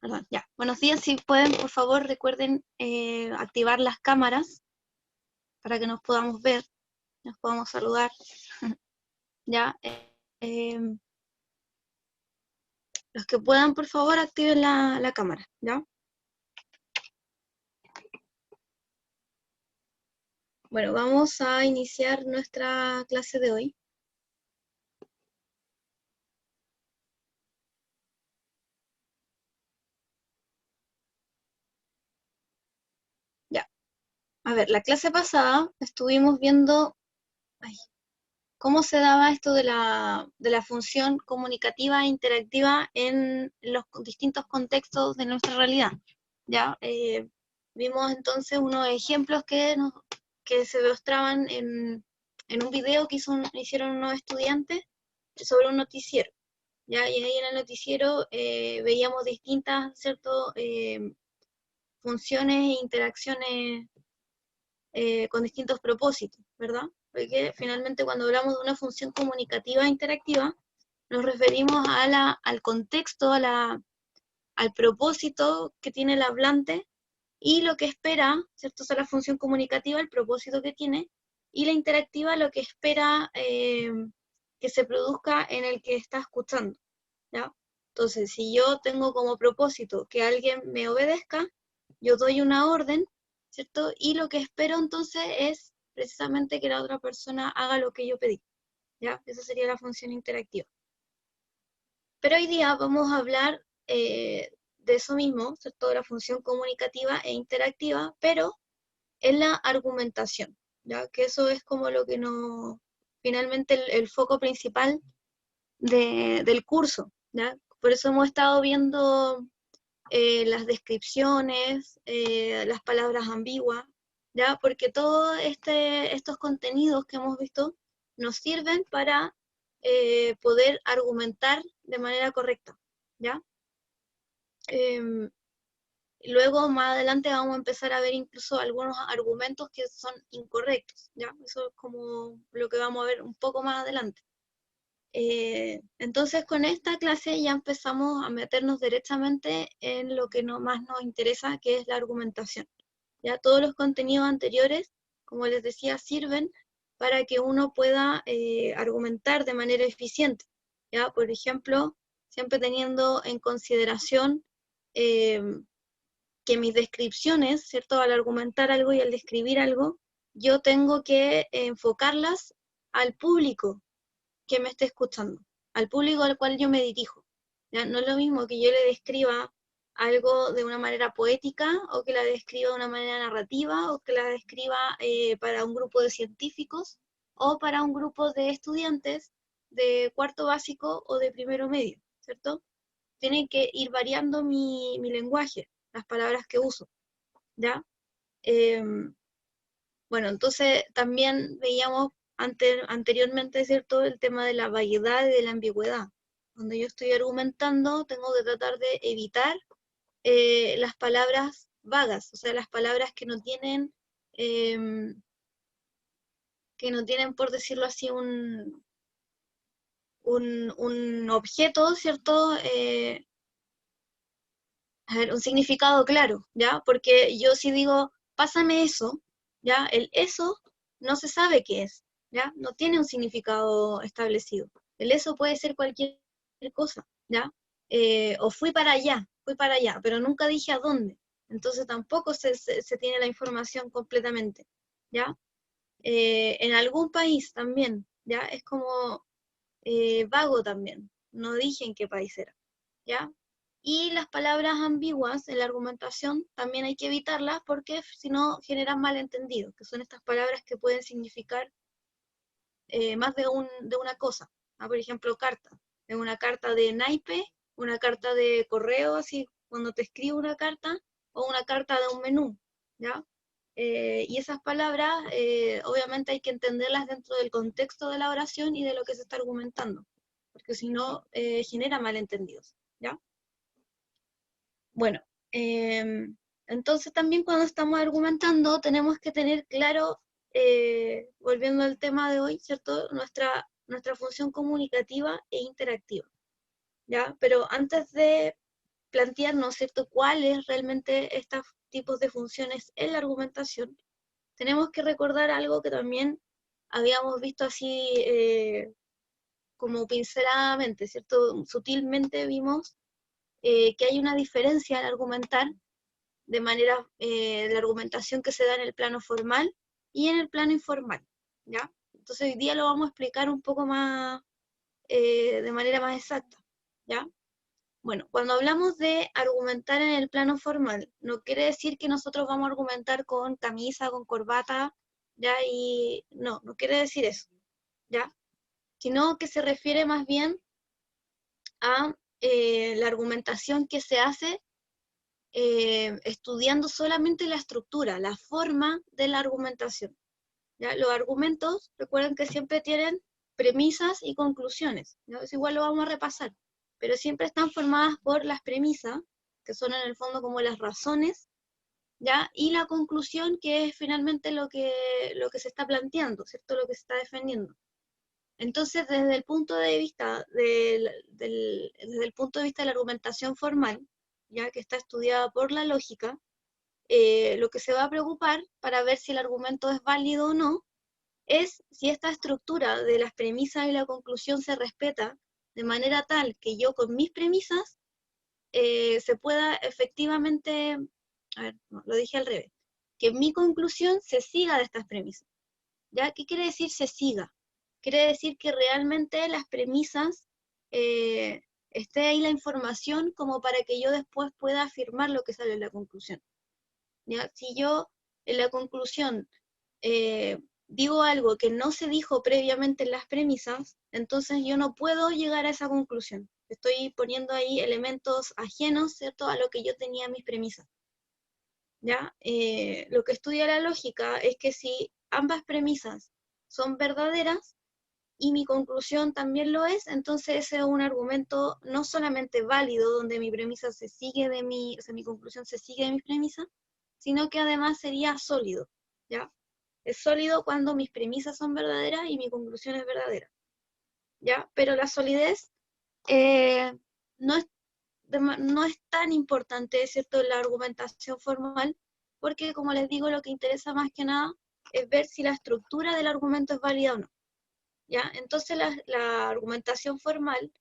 Perdón, ya. Buenos días, si pueden, por favor, recuerden activar las cámaras para que nos podamos ver, nos podamos saludar. Ya. Eh, los que puedan, por favor, activen la cámara, ¿ya? Bueno, vamos a iniciar nuestra clase de hoy. Ya. A ver, la clase pasada estuvimos viendo cómo se daba esto de la función comunicativa e interactiva en los distintos contextos de nuestra realidad. ¿Ya? Vimos entonces unos ejemplos que se mostraban en un video que hicieron unos estudiantes sobre un noticiero. ¿Ya? Y ahí en el noticiero veíamos distintas, ¿cierto? Funciones e interacciones con distintos propósitos, ¿verdad? Porque finalmente cuando hablamos de una función comunicativa e interactiva, nos referimos al contexto, al propósito que tiene el hablante y lo que espera, ¿cierto? O sea, la función comunicativa, el propósito que tiene, y la interactiva, lo que espera que se produzca en el que está escuchando, ¿ya? Entonces, si yo tengo como propósito que alguien me obedezca, yo doy una orden, ¿cierto? Y lo que espero entonces es precisamente que la otra persona haga lo que yo pedí, ¿ya? Esa sería la función interactiva. Pero hoy día vamos a hablar de eso mismo, ¿cierto? De la función comunicativa e interactiva, pero en la argumentación, ¿ya? Que eso es como lo que no, finalmente el foco principal del curso, ¿ya? Por eso hemos estado viendo las descripciones, las palabras ambiguas, ¿ya? Porque todos estos contenidos que hemos visto nos sirven para poder argumentar de manera correcta, ¿ya? Eh, Luego, más adelante, vamos a empezar a ver incluso algunos argumentos que son incorrectos, ¿ya? Eso es como lo que vamos a ver un poco más adelante. Entonces, con esta clase ya empezamos a meternos directamente en lo que más nos interesa, que es la argumentación. Ya todos los contenidos anteriores, como les decía, sirven para que uno pueda argumentar de manera eficiente. ¿Ya? Por ejemplo, siempre teniendo en consideración eh, que mis descripciones, ¿cierto? Al argumentar algo y al describir algo, yo tengo que enfocarlas al público que me esté escuchando, al público al cual yo me dirijo. ¿Ya? No es lo mismo que yo le describa algo de una manera poética, o que la describa de una manera narrativa, o que la describa para un grupo de científicos, o para un grupo de estudiantes de cuarto básico o de primero medio, ¿cierto? Tienen que ir variando mi lenguaje, las palabras que uso, ¿ya? Eh, bueno, entonces también veíamos anteriormente, ¿cierto?, el tema de la vaguedad y de la ambigüedad. Cuando yo estoy argumentando, tengo que tratar de evitar las palabras vagas, o sea, las palabras que no tienen, por decirlo así, un objeto, ¿cierto? A ver, un significado claro, ¿ya? Porque yo si digo, pásame eso, ¿ya? El eso no se sabe qué es, ¿ya? No tiene un significado establecido. El eso puede ser cualquier cosa, ¿ya? O fui para allá, pero nunca dije a dónde. Entonces tampoco se tiene la información completamente, ¿ya? En algún país también, ¿ya? Es como vago también. No dije en qué país era, ¿ya? Y las palabras ambiguas en la argumentación también hay que evitarlas porque si no generan malentendidos, que son estas palabras que pueden significar más de una cosa. ¿Ah? Por ejemplo, carta. Es una carta de naipe, una carta de correo, así cuando te escribo una carta, o una carta de un menú, ¿ya? Y esas palabras, obviamente hay que entenderlas dentro del contexto de la oración y de lo que se está argumentando, porque si no, genera malentendidos, ¿ya? Bueno, entonces también cuando estamos argumentando tenemos que tener claro, volviendo al tema de hoy, ¿cierto? Nuestra función comunicativa e interactiva, ¿ya? Pero antes de plantearnos, ¿cierto?, cuáles realmente estos tipos de funciones en la argumentación, tenemos que recordar algo que también habíamos visto así como pinceladamente, ¿cierto? Sutilmente vimos que hay una diferencia al argumentar de manera, la argumentación que se da en el plano formal y en el plano informal, ¿ya? Entonces hoy día lo vamos a explicar un poco más, de manera más exacta, ¿ya? Bueno, cuando hablamos de argumentar en el plano formal, no quiere decir que nosotros vamos a argumentar con camisa, con corbata, ¿ya? Y no quiere decir eso, ¿ya? Sino que se refiere más bien a la argumentación que se hace estudiando solamente la estructura, la forma de la argumentación, ¿ya? Los argumentos, recuerden que siempre tienen premisas y conclusiones, ¿no? Eso igual lo vamos a repasar, pero siempre están formadas por las premisas, que son en el fondo como las razones, ¿ya? Y la conclusión, que es finalmente lo que se está planteando, ¿cierto? Lo que se está defendiendo. Entonces, desde el punto de vista desde el punto de vista de la argumentación formal, ya que está estudiada por la lógica, lo que se va a preocupar para ver si el argumento es válido o no, es si esta estructura de las premisas y la conclusión se respeta de manera tal que yo con mis premisas se pueda efectivamente, a ver, no, lo dije al revés, que mi conclusión se siga de estas premisas. ¿Ya? ¿Qué quiere decir se siga? Quiere decir que realmente las premisas, esté ahí la información como para que yo después pueda afirmar lo que sale en la conclusión. ¿Ya? Si yo en la conclusión digo algo que no se dijo previamente en las premisas, entonces yo no puedo llegar a esa conclusión. Estoy poniendo ahí elementos ajenos, ¿cierto?, a lo que yo tenía en mis premisas. ¿Ya? Lo que estudia la lógica es que si ambas premisas son verdaderas y mi conclusión también lo es, entonces ese es un argumento no solamente válido, donde mi premisa se sigue de mi, o sea, mi conclusión se sigue de mis premisas, sino que además sería sólido, ¿ya? Es sólido cuando mis premisas son verdaderas y mi conclusión es verdadera, ¿ya? Pero la solidez eh, no es no es tan importante, ¿cierto?, la argumentación formal, porque como les digo, lo que interesa más que nada es ver si la estructura del argumento es válida o no, ¿ya? Entonces la argumentación formal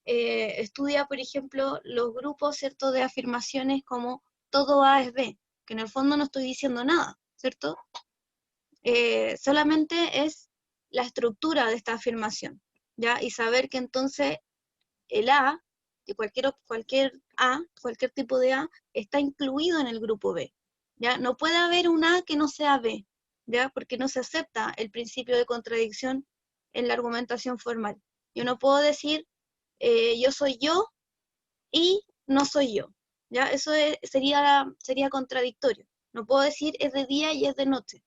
estudia, por ejemplo, los grupos, ¿cierto?, de afirmaciones como todo A es B, que en el fondo no estoy diciendo nada, ¿cierto? Solamente es la estructura de esta afirmación, ¿ya? Y saber que entonces el A, de cualquier tipo de A, está incluido en el grupo B, ¿ya? No puede haber un A que no sea B, ¿ya? Porque no se acepta el principio de contradicción en la argumentación formal. Yo no puedo decir, yo soy yo y no soy yo, ¿ya? Eso sería contradictorio. No puedo decir es de día y es de noche,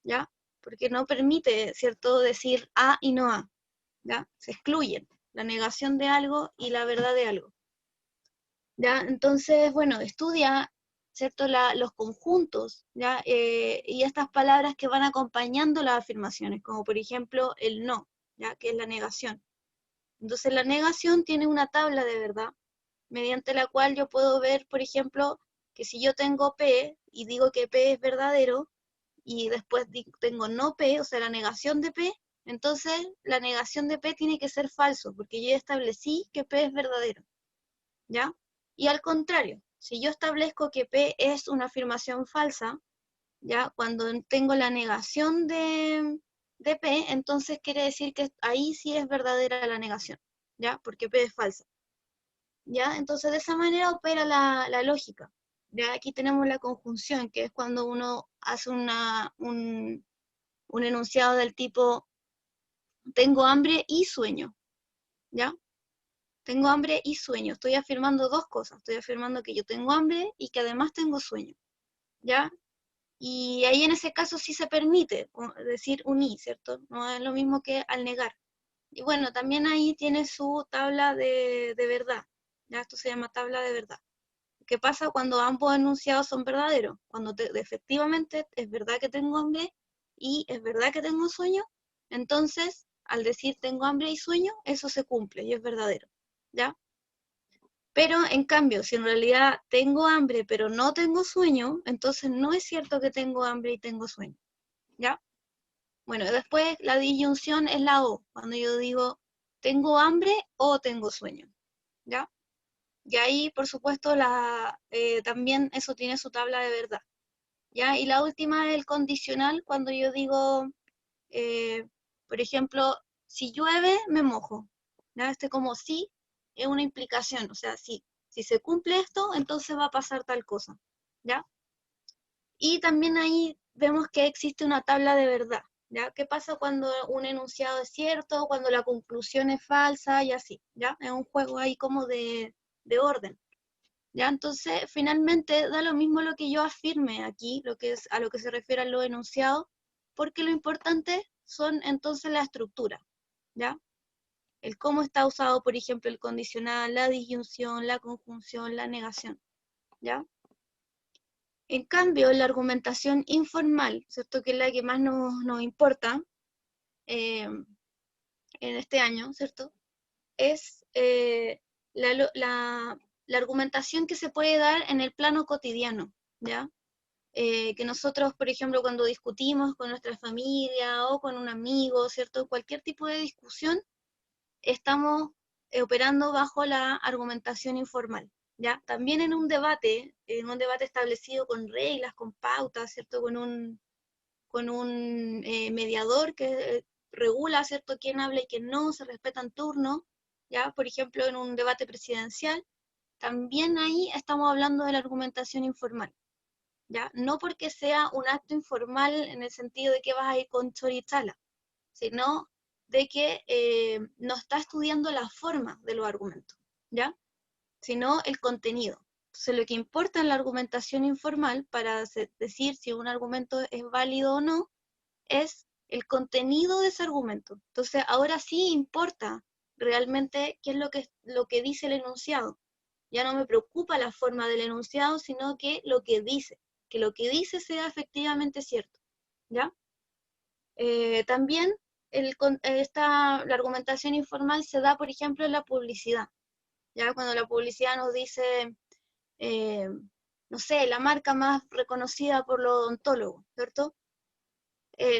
¿ya? Porque no permite, ¿cierto?, decir A y no A, ¿ya? Se excluyen la negación de algo y la verdad de algo, ¿ya? Entonces, bueno, estudia, ¿cierto?, los conjuntos, ¿ya? Y estas palabras que van acompañando las afirmaciones, como por ejemplo el no, ¿ya?, que es la negación. Entonces la negación tiene una tabla de verdad, mediante la cual yo puedo ver, por ejemplo, que si yo tengo P y digo que P es verdadero, y después tengo no P, o sea, la negación de P, entonces la negación de P tiene que ser falso, porque yo ya establecí que P es verdadero, ¿ya? Y al contrario, si yo establezco que P es una afirmación falsa, ¿ya? Cuando tengo la negación de P, entonces quiere decir que ahí sí es verdadera la negación, ¿ya? Porque P es falsa, ¿ya? Entonces de esa manera opera la lógica. Ya aquí tenemos la conjunción, que es cuando uno hace un enunciado del tipo, tengo hambre y sueño, ¿ya? Tengo hambre y sueño. Estoy afirmando dos cosas. Estoy afirmando que yo tengo hambre y que además tengo sueño, ¿ya? Y ahí en ese caso sí se permite decir un y, ¿cierto? No es lo mismo que al negar. Y bueno, también ahí tiene su tabla de verdad, ¿ya? Esto se llama tabla de verdad. ¿Qué pasa cuando ambos enunciados son verdaderos? Cuando efectivamente es verdad que tengo hambre y es verdad que tengo sueño, entonces al decir tengo hambre y sueño, eso se cumple y es verdadero, ¿ya? Pero en cambio, si en realidad tengo hambre pero no tengo sueño, entonces no es cierto que tengo hambre y tengo sueño, ¿ya? Bueno, después la disyunción es la O, cuando yo digo tengo hambre o tengo sueño, ¿ya? Y ahí, por supuesto, también eso tiene su tabla de verdad, ¿ya? Y la última es el condicional, cuando yo digo, eh, por ejemplo, si llueve, me mojo, ¿ya? Este como sí es una implicación, o sea, si se cumple esto, entonces va a pasar tal cosa, ¿ya? Y también ahí vemos que existe una tabla de verdad, ¿ya? ¿Qué pasa cuando un enunciado es cierto, cuando la conclusión es falsa y así, ¿ya? Es un juego ahí como de orden, ¿ya? Entonces, finalmente, da lo mismo lo que yo afirme aquí, lo que es a lo que se refiere a lo enunciado, porque lo importante son entonces la estructura, ¿ya? El cómo está usado, por ejemplo, el condicional, la disyunción, la conjunción, la negación, ¿ya? En cambio, la argumentación informal, ¿cierto? Que es la que más nos importa en este año, ¿cierto? Es la argumentación que se puede dar en el plano cotidiano, ¿ya? Que nosotros, por ejemplo, cuando discutimos con nuestra familia o con un amigo, ¿cierto? Cualquier tipo de discusión, estamos operando bajo la argumentación informal, ¿ya? También en un debate establecido con reglas, con pautas, ¿cierto? Con un mediador que regula, ¿cierto? Quién habla y quién no, se respetan turnos, ¿ya? Por ejemplo, en un debate presidencial, también ahí estamos hablando de la argumentación informal, ¿ya? No porque sea un acto informal en el sentido de que vas a ir con chorichala, sino de que no está estudiando la forma de los argumentos, ¿ya? Sino el contenido. Entonces, lo que importa en la argumentación informal para decir si un argumento es válido o no, es el contenido de ese argumento. Entonces, ahora sí importa realmente qué es lo que dice el enunciado. Ya no me preocupa la forma del enunciado, sino que lo que dice sea efectivamente cierto, ¿ya? También la argumentación informal se da, por ejemplo, en la publicidad, ¿ya? Cuando la publicidad nos dice, eh, no sé, la marca más reconocida por los odontólogos, ¿cierto?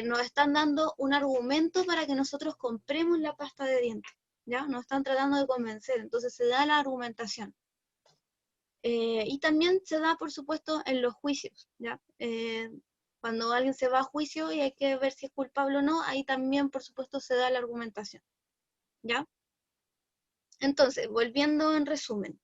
Nos están dando un argumento para que nosotros compremos la pasta de dientes, ¿ya? Nos están tratando de convencer, entonces se da la argumentación. Y también se da, por supuesto, en los juicios, ¿ya? Cuando alguien se va a juicio y hay que ver si es culpable o no, ahí también, por supuesto, se da la argumentación, ¿ya? Entonces, volviendo en resumen,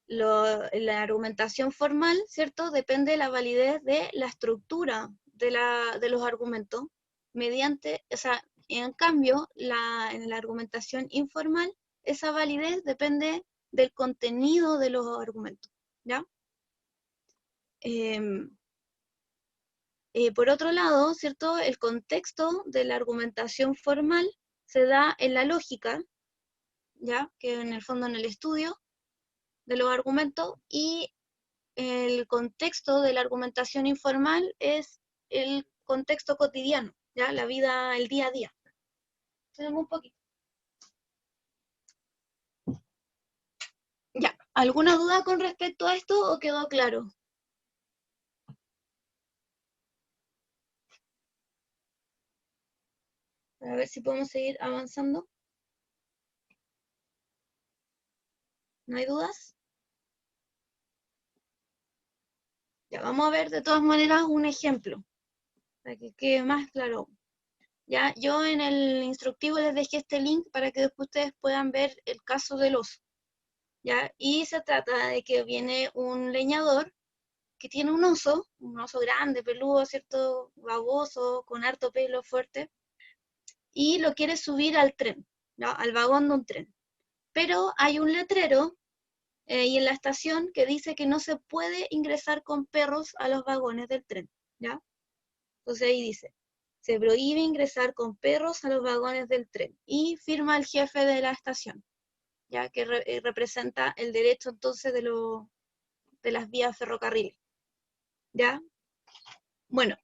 la argumentación formal, ¿cierto? Depende de la validez de la estructura de los argumentos, o sea, en cambio, en la argumentación informal, esa validez depende del contenido de los argumentos, ¿ya? Por otro lado, ¿cierto? El contexto de la argumentación formal se da en la lógica, ¿ya? Que en el fondo en el estudio de los argumentos, y el contexto de la argumentación informal es el contexto cotidiano, ¿ya? La vida, el día a día. Tenemos un poquito. Ya, ¿alguna duda con respecto a esto o quedó claro? A ver si podemos seguir avanzando. ¿No hay dudas? Ya, vamos a ver de todas maneras un ejemplo, para que quede más claro. Ya, yo en el instructivo les dejé este link para que después ustedes puedan ver el caso del oso. ¿Ya? Y se trata de que viene un leñador que tiene un oso grande, peludo, ¿cierto? Baboso, con harto pelo fuerte, y lo quiere subir al tren, ¿ya? Al vagón de un tren. Pero hay un letrero y en la estación que dice que no se puede ingresar con perros a los vagones del tren, ¿ya? Entonces ahí dice, se prohíbe ingresar con perros a los vagones del tren. Y firma el jefe de la estación, ya que representa el derecho entonces de las vías ferrocarriles, ¿ya? Bueno,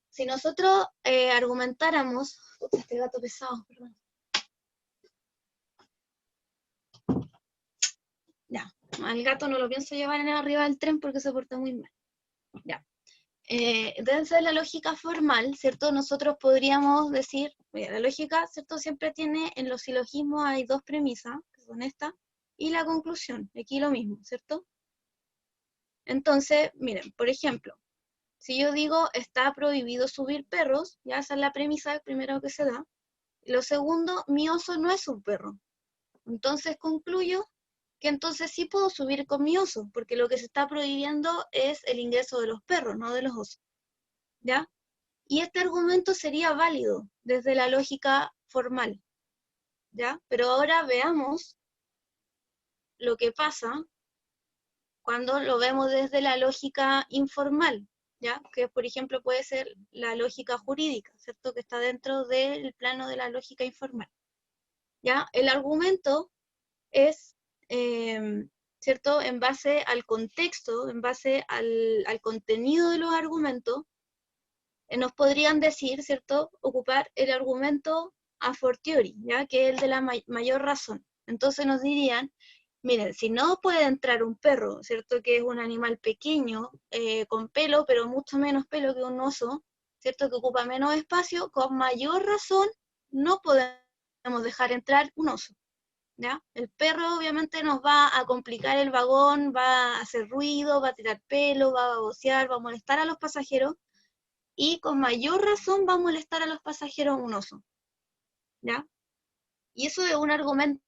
si nosotros argumentáramos, este gato pesado, perdón. Ya, al gato no lo pienso llevar en arriba del tren porque se porta muy mal. Ya. Desde la lógica formal, ¿cierto? Nosotros podríamos decir, mira, la lógica, ¿cierto? Siempre tiene, en los silogismos hay dos premisas, que son esta, y la conclusión, aquí lo mismo, ¿cierto? Entonces, miren, por ejemplo, si yo digo está prohibido subir perros, ya esa es la premisa primero que se da. Lo segundo, mi oso no es un perro. Entonces concluyo que entonces sí puedo subir con mi oso, porque lo que se está prohibiendo es el ingreso de los perros, no de los osos. ¿Ya? Y este argumento sería válido desde la lógica formal, ¿ya? Pero ahora veamos lo que pasa cuando lo vemos desde la lógica informal, ¿ya? Que por ejemplo puede ser la lógica jurídica, ¿cierto? Que está dentro del plano de la lógica informal, ¿ya? El argumento es, ¿cierto? En base al contexto, en base al contenido de los argumentos, nos podrían decir, ¿cierto? Ocupar el argumento a fortiori, ¿ya? Que es el de la mayor razón. Entonces nos dirían, miren, si no puede entrar un perro, ¿cierto? Que es un animal pequeño, con pelo, pero mucho menos pelo que un oso, ¿cierto? Que ocupa menos espacio, con mayor razón no podemos dejar entrar un oso, ¿ya? El perro obviamente nos va a complicar el vagón, va a hacer ruido, va a tirar pelo, va a babosear, va a molestar a los pasajeros, y con mayor razón va a molestar a los pasajeros un oso, ¿ya? Y eso es un argumento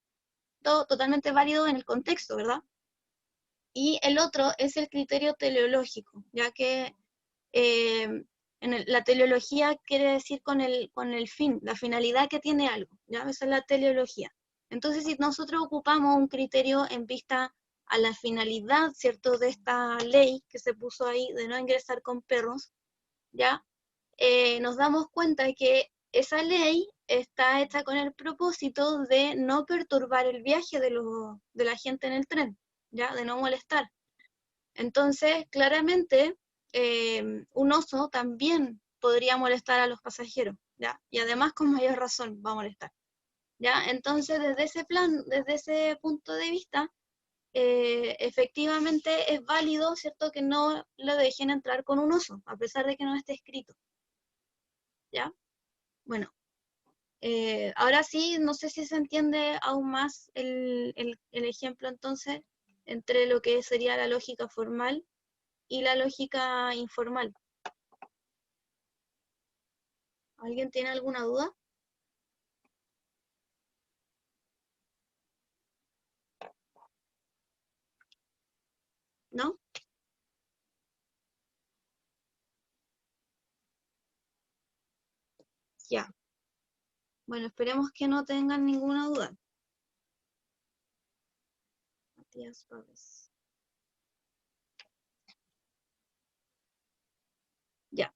totalmente válido en el contexto, ¿verdad? Y el otro es el criterio teleológico, ya que la teleología quiere decir con el fin, la finalidad que tiene algo, ¿ya? Esa es la teleología. Entonces, si nosotros ocupamos un criterio en vista a la finalidad, ¿cierto?, de esta ley que se puso ahí de no ingresar con perros, ¿ya? Nos damos cuenta de que esa ley está hecha con el propósito de no perturbar el viaje de la gente en el tren, ¿ya? De no molestar. Entonces, claramente, un oso también podría molestar a los pasajeros, ¿ya? Y además con mayor razón va a molestar, ¿ya? Entonces, desde ese plan, desde ese punto de vista, efectivamente es válido, ¿cierto?, que no lo dejen entrar con un oso, a pesar de que no esté escrito, ¿ya? Bueno, ahora sí, no sé si se entiende aún más el ejemplo entonces entre lo que sería la lógica formal y la lógica informal. ¿Alguien tiene alguna duda? ¿No? Ya. Bueno, esperemos que no tengan ninguna duda. Matías Pávez. Ya.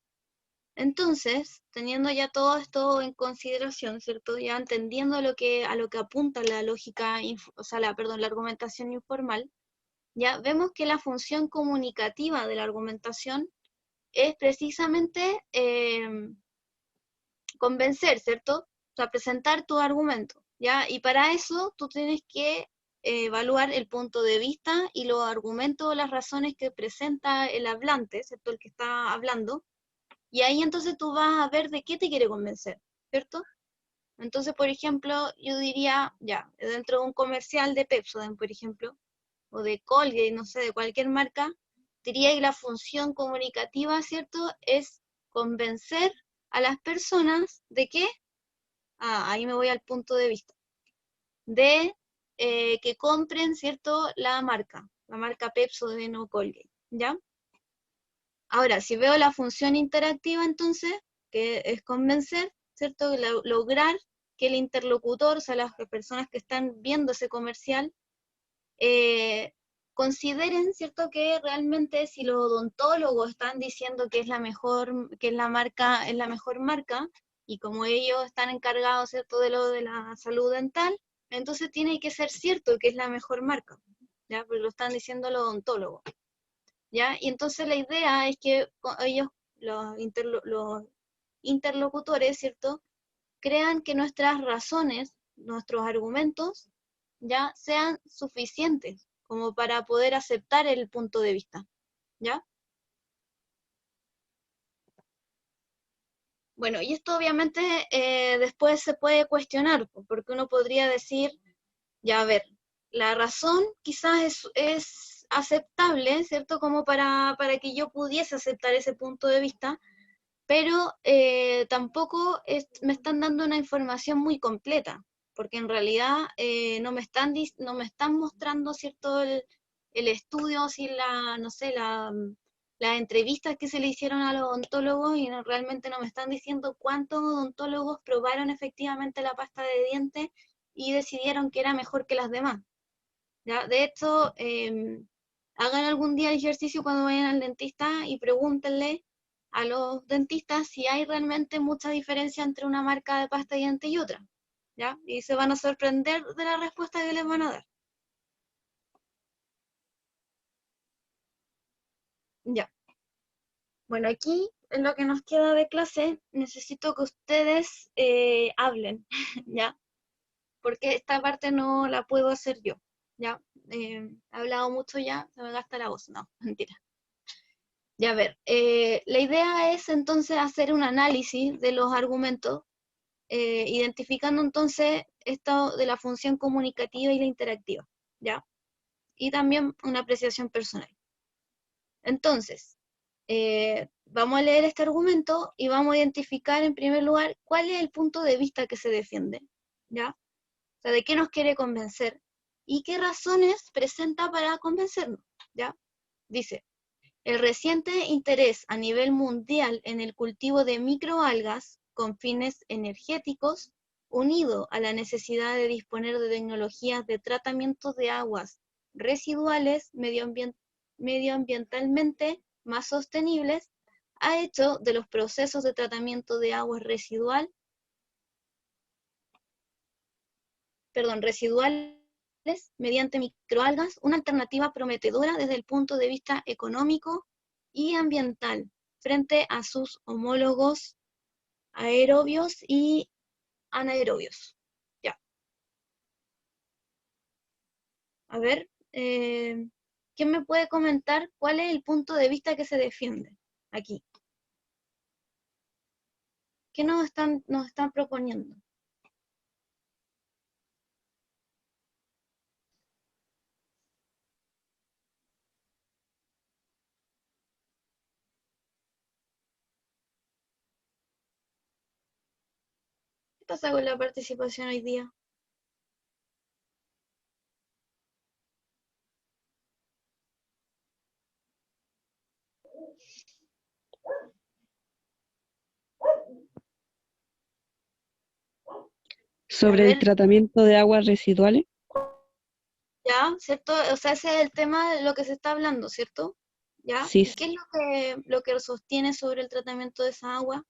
Entonces, teniendo ya todo esto en consideración, ¿cierto? Ya entendiendo a lo que apunta la lógica, o sea, la argumentación informal, ya vemos que la función comunicativa de la argumentación es precisamente convencer, ¿cierto? O sea, presentar tu argumento, ¿ya? Y para eso tú tienes que evaluar el punto de vista y los argumentos o las razones que presenta el hablante, ¿cierto? El que está hablando. Y ahí entonces tú vas a ver de qué te quiere convencer, ¿cierto? Entonces, por ejemplo, yo diría, ya, dentro de un comercial de Pepsodent, por ejemplo, o de Colgate, no sé, de cualquier marca, diría que la función comunicativa, ¿cierto?, es convencer a las personas de que, ahí me voy al punto de vista, de que compren, ¿cierto?, la marca Pepsodent o Colgate, ¿ya? Ahora, si veo la función interactiva, entonces, que es convencer, ¿cierto?, lograr que el interlocutor, o sea, las personas que están viendo ese comercial, consideren, ¿cierto?, que realmente si los odontólogos están diciendo que es la mejor, que es la mejor marca, y como ellos están encargados, ¿cierto?, de lo de la salud dental, entonces tiene que ser cierto que es la mejor marca, ¿ya? Porque lo están diciendo los odontólogos, ¿ya? Y entonces la idea es que ellos, los interlocutores, ¿cierto?, crean que nuestras razones, nuestros argumentos, ya sean suficientes como para poder aceptar el punto de vista, ¿ya? Bueno, y esto obviamente después se puede cuestionar, porque uno podría decir, ya a ver, la razón quizás es aceptable, ¿cierto? Como para que yo pudiese aceptar ese punto de vista, pero tampoco me están dando una información muy completa, porque en realidad no me están mostrando, ¿cierto? El estudio, si no sé, las entrevistas que se le hicieron a los odontólogos y realmente no me están diciendo cuántos odontólogos probaron efectivamente la pasta de dientes y decidieron que era mejor que las demás. ¿Ya? De hecho, hagan algún día el ejercicio cuando vayan al dentista y pregúntenle a los dentistas si hay realmente mucha diferencia entre una marca de pasta de dientes y otra, ¿ya? Y se van a sorprender de la respuesta que les van a dar. Ya. Bueno, aquí en lo que nos queda de clase, necesito que ustedes hablen, ¿ya? Porque esta parte no la puedo hacer yo, ¿ya? He hablado mucho ya, se me gasta la voz, no, mentira. Ya, a ver, la idea es entonces hacer un análisis de los argumentos, identificando entonces esto de la función comunicativa y la interactiva, ¿ya? Y también una apreciación personal. Entonces, vamos a leer este argumento y vamos a identificar en primer lugar cuál es el punto de vista que se defiende, ¿ya? O sea, de qué nos quiere convencer y qué razones presenta para convencernos, ¿ya? Dice, el reciente interés a nivel mundial en el cultivo de microalgas con fines energéticos, unido a la necesidad de disponer de tecnologías de tratamiento de aguas residuales medioambientalmente más sostenibles, ha hecho de los procesos de tratamiento de aguas residuales mediante microalgas una alternativa prometedora desde el punto de vista económico y ambiental frente a sus homólogos aerobios y anaerobios. Ya, a ver, ¿quién me puede comentar cuál es el punto de vista que se defiende aquí? ¿Qué nos están proponiendo? ¿Qué pasa con la participación hoy día? A Sobre el ver, tratamiento de aguas residuales. ya, ¿cierto? O sea, ese es el tema de lo que se está hablando, ¿cierto? ¿Ya? Sí, ¿Y qué es lo que sostiene sobre el tratamiento de esa agua?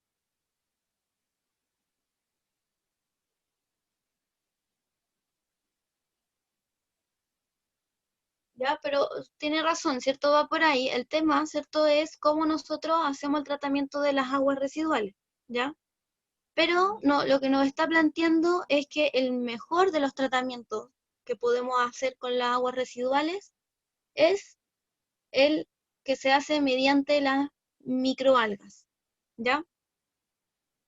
Ya, pero tiene razón, ¿cierto? Va por ahí. El tema, ¿cierto? Es cómo nosotros hacemos el tratamiento de las aguas residuales, ¿ya? Pero no, lo que nos está planteando es que el mejor de los tratamientos que podemos hacer con las aguas residuales es el que se hace mediante las microalgas, ¿ya?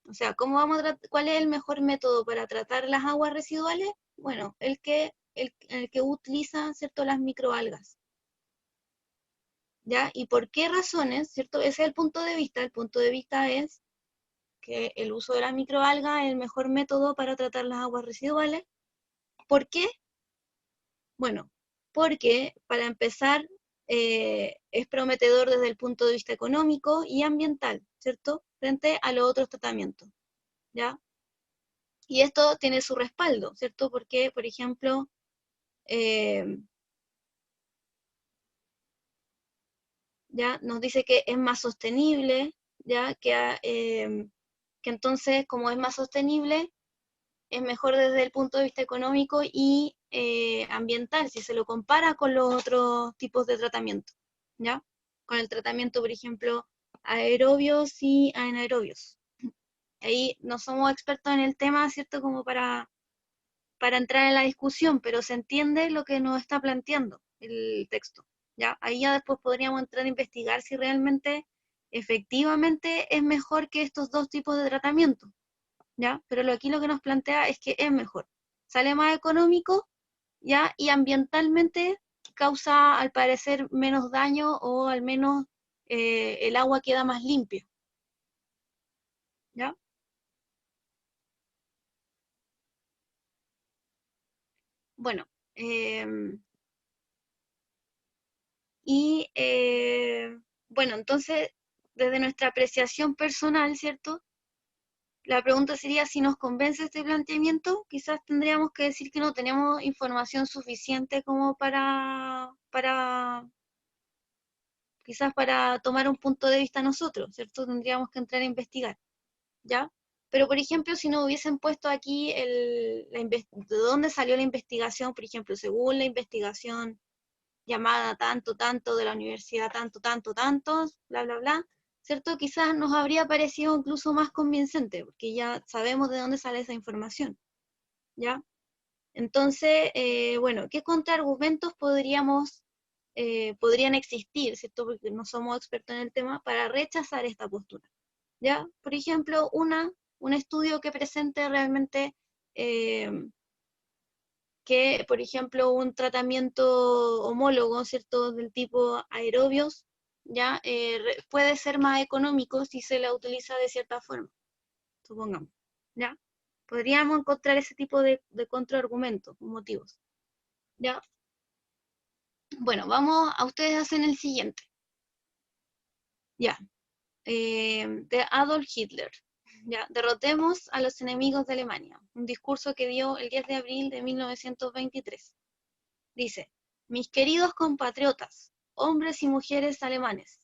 O sea, ¿cuál es el mejor método para tratar las aguas residuales? Bueno, el que utiliza, ¿cierto? Las microalgas. ¿Ya? ¿Y por qué razones? ¿Cierto? Ese es el punto de vista. El punto de vista es que el uso de la microalga es el mejor método para tratar las aguas residuales. ¿Por qué? Bueno, porque para empezar es prometedor desde el punto de vista económico y ambiental, ¿cierto? Frente a los otros tratamientos, ¿ya? Y esto tiene su respaldo, ¿cierto? Porque, por ejemplo, eh, ya nos dice que es más sostenible, ya que entonces, como es más sostenible, es mejor desde el punto de vista económico y ambiental, si se lo compara con los otros tipos de tratamiento, ¿ya? Con el tratamiento, por ejemplo, aerobios y anaerobios. Ahí no somos expertos en el tema, ¿cierto? Como para entrar en la discusión, pero se entiende lo que nos está planteando, el texto, ¿ya? Ahí ya después podríamos entrar a investigar si realmente, efectivamente, es mejor que estos dos tipos de tratamiento, ¿ya? Pero aquí lo que nos plantea es que es mejor. Sale más económico, ¿ya? Y ambientalmente causa, al parecer, menos daño o al menos el agua queda más limpia, ¿ya? Bueno, y bueno, entonces, desde nuestra apreciación personal, ¿cierto? La pregunta sería si nos convence este planteamiento, quizás tendríamos que decir que no tenemos información suficiente como quizás para tomar un punto de vista nosotros, ¿cierto? Tendríamos que entrar a investigar, ¿ya? Pero, por ejemplo, si nos hubiesen puesto aquí de dónde salió la investigación, por ejemplo, según la investigación llamada tanto, tanto, de la universidad tanto, tanto, tantos, bla, bla, bla, ¿cierto? Quizás nos habría parecido incluso más convincente, porque ya sabemos de dónde sale esa información, ¿ya? Entonces, bueno, ¿qué contraargumentos podrían existir, ¿cierto? Porque no somos expertos en el tema, para rechazar esta postura, ¿ya? Por ejemplo, un estudio que presente realmente eh, que, por ejemplo, un tratamiento homólogo, ¿cierto?, del tipo aerobios, ya puede ser más económico si se la utiliza de cierta forma, supongamos, ¿ya? Podríamos encontrar ese tipo de contraargumentos, motivos, ¿ya? Bueno, a ustedes hacen el siguiente, ya, de Adolf Hitler, ya, derrotemos a los enemigos de Alemania, un discurso que dio el 10 de abril de 1923. Dice: mis queridos compatriotas, hombres y mujeres alemanes,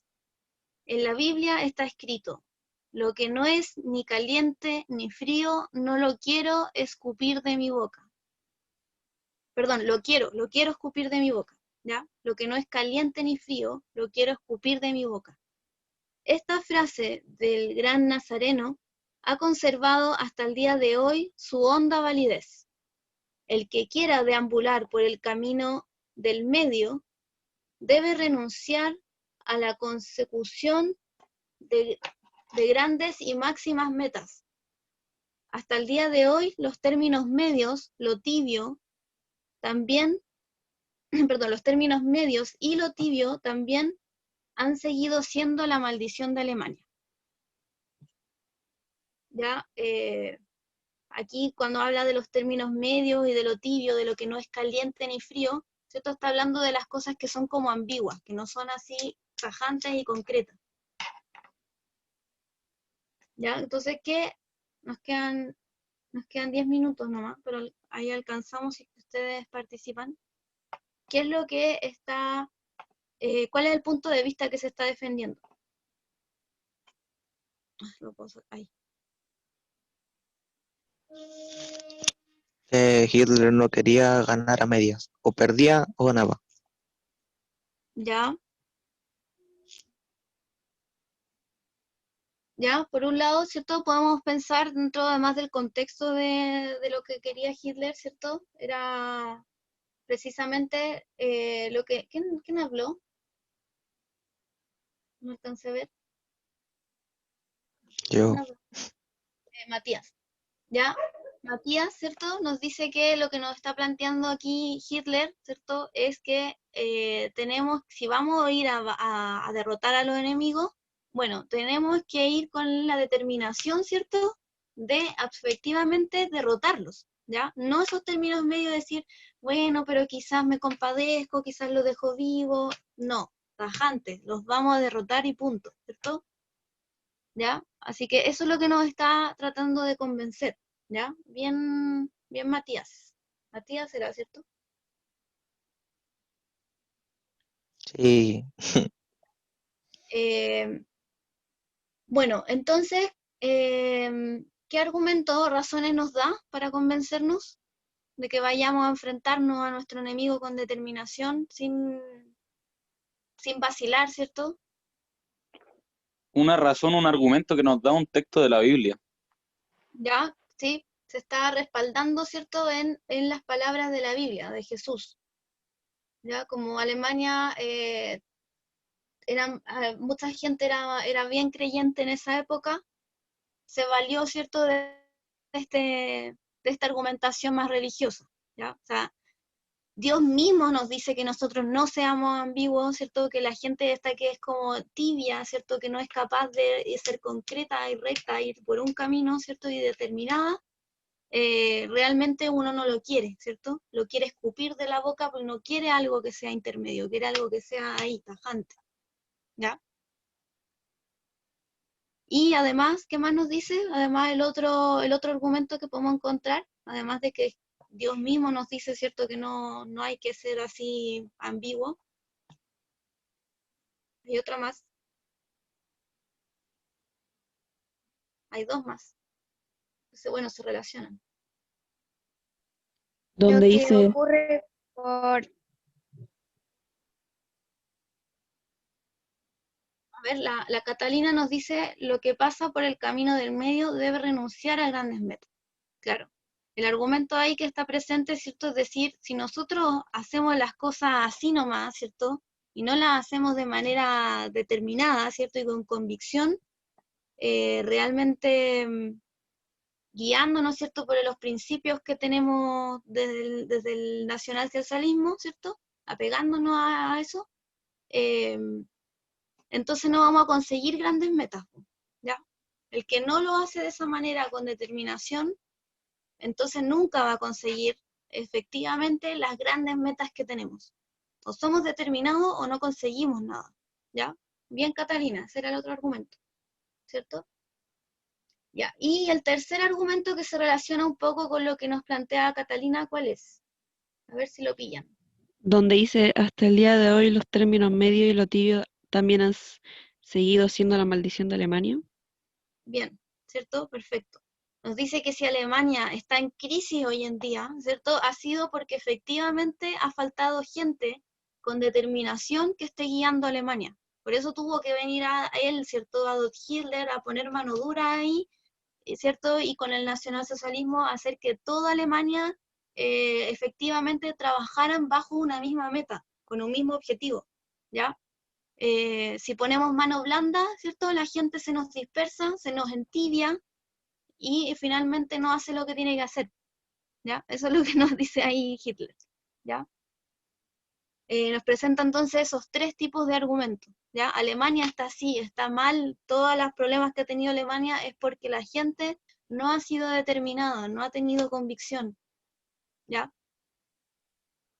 en la Biblia está escrito: lo que no es ni caliente ni frío, no lo quiero escupir de mi boca. Perdón, lo quiero escupir de mi boca, ¿ya? Lo que no es caliente ni frío, lo quiero escupir de mi boca. Esta frase del gran nazareno ha conservado hasta el día de hoy su honda validez. El que quiera deambular por el camino del medio debe renunciar a la consecución de, de grandes y máximas metas. Hasta el día de hoy, los términos medios, lo tibio, también, perdón, los términos medios y lo tibio también han seguido siendo la maldición de Alemania. Ya, aquí cuando habla de los términos medios y de lo tibio, de lo que no es caliente ni frío, ¿cierto? Está hablando de las cosas que son como ambiguas, que no son así tajantes y concretas. ¿Ya? Entonces, ¿qué? Nos quedan, nos quedan 10 minutos nomás, pero ahí alcanzamos si ustedes participan. ¿Qué es lo que está, cuál es el punto de vista que se está defendiendo? Lo puedo ahí. Hitler no quería ganar a medias, o perdía o ganaba. ¿Ya? Ya, por un lado, ¿cierto? Podemos pensar dentro además del contexto de lo que quería Hitler, ¿cierto? Era precisamente lo que... ¿Quién habló? No alcancé a ver. Yo, ¿Quién habló? Matías. ¿Ya? Matías, ¿cierto? Nos dice que lo que nos está planteando aquí Hitler, ¿cierto? Es que tenemos, si vamos a ir a derrotar a los enemigos, bueno, tenemos que ir con la determinación, ¿cierto? De efectivamente derrotarlos, ¿ya? No esos términos medios de decir, bueno, pero quizás me compadezco, quizás lo dejo vivo, no, tajantes, los vamos a derrotar y punto, ¿cierto? ¿Ya? Así que eso es lo que nos está tratando de convencer, ¿ya? Bien, bien Matías. Matías era, ¿cierto? sí, Eh, bueno, entonces, ¿qué argumentos o razones nos da para convencernos de que vayamos a enfrentarnos a nuestro enemigo con determinación, sin vacilar, ¿cierto? Una razón, un argumento que nos da un texto de la Biblia. ¿Ya? Sí, se está respaldando, ¿cierto?, en las palabras de la Biblia, de Jesús. ya como Alemania, mucha gente era bien creyente en esa época, se valió, ¿cierto?, de esta argumentación más religiosa, ¿ya? O sea, Dios mismo nos dice que nosotros no seamos ambiguos, ¿cierto? Que la gente esta que es como tibia, ¿cierto? Que no es capaz de ser concreta y recta, ir por un camino, ¿cierto? Y determinada, realmente uno no lo quiere, ¿cierto? Lo quiere escupir de la boca, porque no quiere algo que sea intermedio, quiere algo que sea ahí, tajante, ¿ya? Y además, ¿qué más nos dice? Además, el otro argumento que podemos encontrar, además de que Dios mismo nos dice, ¿cierto?, que no hay que ser así ambiguo. Hay otra más, hay dos más. Entonces, bueno, se relacionan. Donde Lo que dice, ocurre por... A ver, la Catalina nos dice, lo que pasa por el camino del medio debe renunciar a grandes metas. Claro, el argumento ahí que está presente, ¿cierto? Es decir, si nosotros hacemos las cosas así nomás, ¿cierto? Y no las hacemos de manera determinada, ¿cierto? Y con convicción, realmente guiándonos, ¿cierto? Por los principios que tenemos desde el nacionalsocialismo, ¿cierto? Apegándonos a eso, eh, entonces no vamos a conseguir grandes metas, ¿ya? El que no lo hace de esa manera con determinación, entonces nunca va a conseguir efectivamente las grandes metas que tenemos. O somos determinados o no conseguimos nada, ¿ya? Bien, Catalina, ese era el otro argumento, ¿cierto? Ya, y el tercer argumento que se relaciona un poco con lo que nos plantea Catalina, ¿cuál es? A ver si lo pillan. donde dice, hasta el día de hoy los términos medio y lo tibio también han seguido siendo la maldición de Alemania. Bien, ¿cierto? Perfecto. Nos dice que si Alemania está en crisis hoy en día, ¿cierto? Ha sido porque efectivamente ha faltado gente con determinación que esté guiando a Alemania. Por eso tuvo que venir a él, ¿cierto? Adolf Hitler a poner mano dura ahí, ¿cierto? Y con el nacionalsocialismo hacer que toda Alemania efectivamente trabajaran bajo una misma meta, con un mismo objetivo, ¿ya? Si ponemos mano blanda, ¿cierto? La gente se nos dispersa, se nos entibia y finalmente no hace lo que tiene que hacer, ¿ya? Eso es lo que nos dice ahí Hitler, ¿ya? Nos presenta entonces esos tres tipos de argumentos, ¿ya? Alemania está así, está mal, todos los problemas que ha tenido Alemania es porque la gente no ha sido determinada, no ha tenido convicción, ¿ya?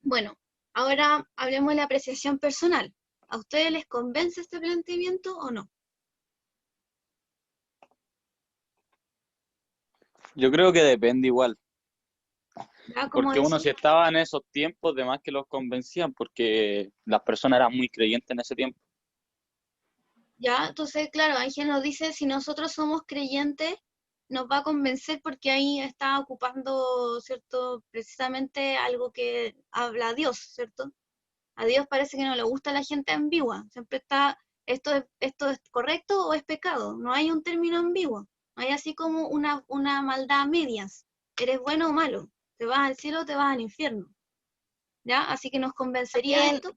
Bueno, ahora hablemos de la apreciación personal. ¿A ustedes les convence este planteamiento o no? Yo creo que depende igual, ¿Ya? ¿Cómo porque uno eso? si estaba en esos tiempos, de más que los convencían, porque las personas eran muy creyentes en ese tiempo. Ya, entonces, claro, Ángel nos dice, si nosotros somos creyentes, nos va a convencer porque ahí está ocupando, ¿cierto? Precisamente algo que habla a Dios, ¿cierto? A Dios parece que no le gusta la gente ambigua, siempre está, esto es correcto o es pecado, no hay un término ambiguo, no hay así como una maldad a medias, eres bueno o malo, te vas al cielo o te vas al infierno, ¿ya? Así que nos convencería También esto,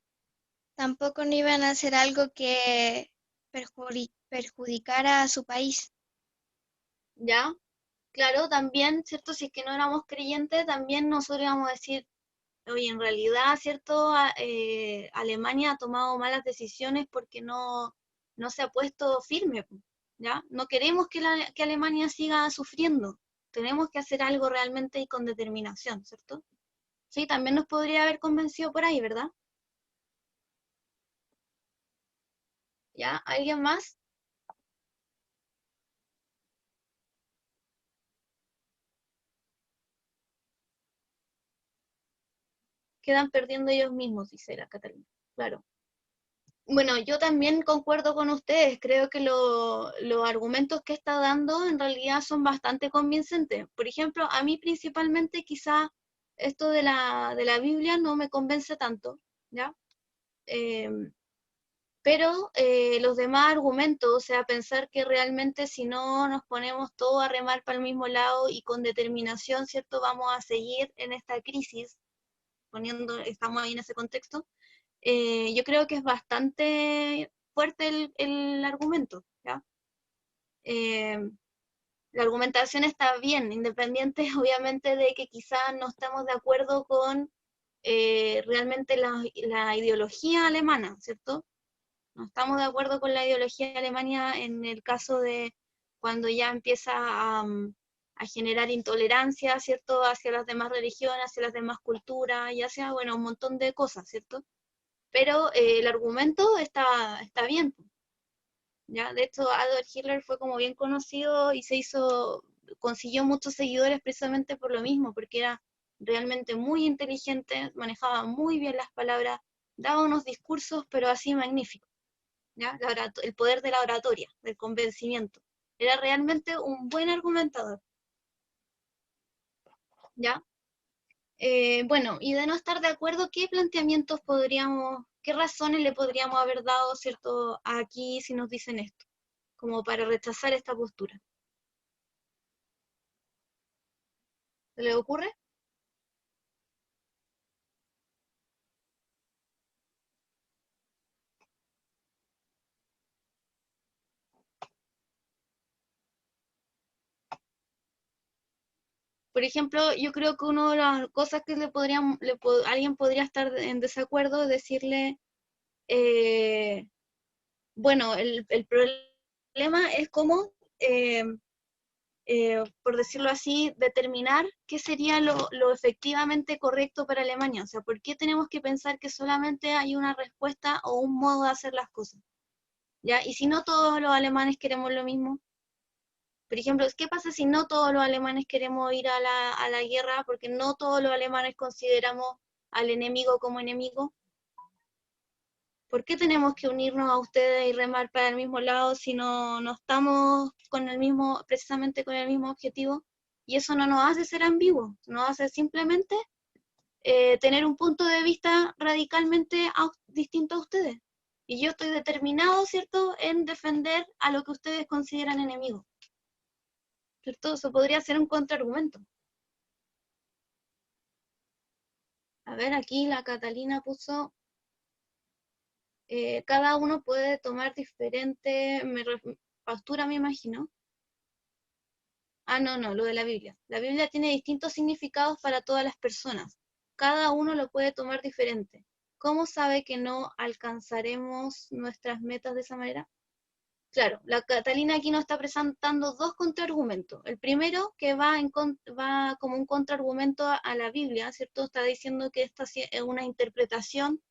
tampoco no iban a hacer algo que perjudicara a su país. ¿ya? Claro, también, ¿cierto? Si es que no éramos creyentes, también nosotros íbamos a decir, oye, en realidad, ¿cierto? Alemania ha tomado malas decisiones porque no se ha puesto firme, ¿ya? No queremos que Alemania siga sufriendo. Tenemos que hacer algo realmente y con determinación, ¿cierto? Sí, también nos podría haber convencido por ahí, ¿verdad? ¿Ya? ¿Alguien más? Quedan perdiendo ellos mismos, dice la Catalina. Claro. Bueno, yo también concuerdo con ustedes, creo que los argumentos que está dando en realidad son bastante convincentes. Por ejemplo, a mí principalmente quizá esto de la Biblia no me convence tanto, ¿ya? Pero los demás argumentos, o sea, pensar que realmente si no nos ponemos todos a remar para el mismo lado y con determinación, ¿cierto? Vamos a seguir en esta crisis, estamos ahí en ese contexto, yo creo que es bastante fuerte el argumento, ¿ya? La argumentación está bien, independiente obviamente de que quizás no estamos de acuerdo con realmente la ideología alemana, ¿cierto? No estamos de acuerdo con la ideología alemana en el caso de cuando ya empieza a generar intolerancia, ¿cierto? Hacia las demás religiones, hacia las demás culturas, y hacia, bueno, un montón de cosas, ¿cierto? Pero el argumento está bien, ¿ya? De hecho, Adolf Hitler fue como bien conocido y consiguió muchos seguidores precisamente por lo mismo, porque era realmente muy inteligente, manejaba muy bien las palabras, daba unos discursos, pero así magníficos, ¿ya? El poder de la oratoria, del convencimiento. Era realmente un buen argumentador, ¿ya? Bueno, y de no estar de acuerdo, qué razones le podríamos haber dado, ¿cierto?, aquí si nos dicen esto, como para rechazar esta postura? ¿Se le ocurre? Por ejemplo, yo creo que una de las cosas que alguien podría estar en desacuerdo es decirle, bueno, el problema es cómo, por decirlo así, determinar qué sería lo efectivamente correcto para Alemania. O sea, ¿por qué tenemos que pensar que solamente hay una respuesta o un modo de hacer las cosas? ¿Ya? Y si no todos los alemanes queremos lo mismo. Por ejemplo, ¿qué pasa si no todos los alemanes queremos ir a la guerra porque no todos los alemanes consideramos al enemigo como enemigo? ¿Por qué tenemos que unirnos a ustedes y remar para el mismo lado si no estamos precisamente con el mismo objetivo? Y eso no nos hace ser ambiguos, nos hace simplemente tener un punto de vista radicalmente distinto a ustedes. Y yo estoy determinado, ¿cierto?, en defender a lo que ustedes consideran enemigo. ¿Cierto? Eso podría ser un contraargumento. A ver, aquí la Catalina puso, cada uno puede tomar diferente postura, me imagino. Ah, no, lo de la Biblia. La Biblia tiene distintos significados para todas las personas. Cada uno lo puede tomar diferente. ¿Cómo sabe que no alcanzaremos nuestras metas de esa manera? Claro, la Catalina aquí nos está presentando dos contraargumentos. El primero, que va como un contraargumento a la Biblia, ¿cierto? Está diciendo que esta es una interpretación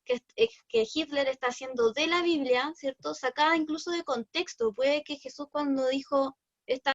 que Hitler está haciendo de la Biblia, ¿cierto? Sacada incluso de contexto. Puede que Jesús cuando dijo esta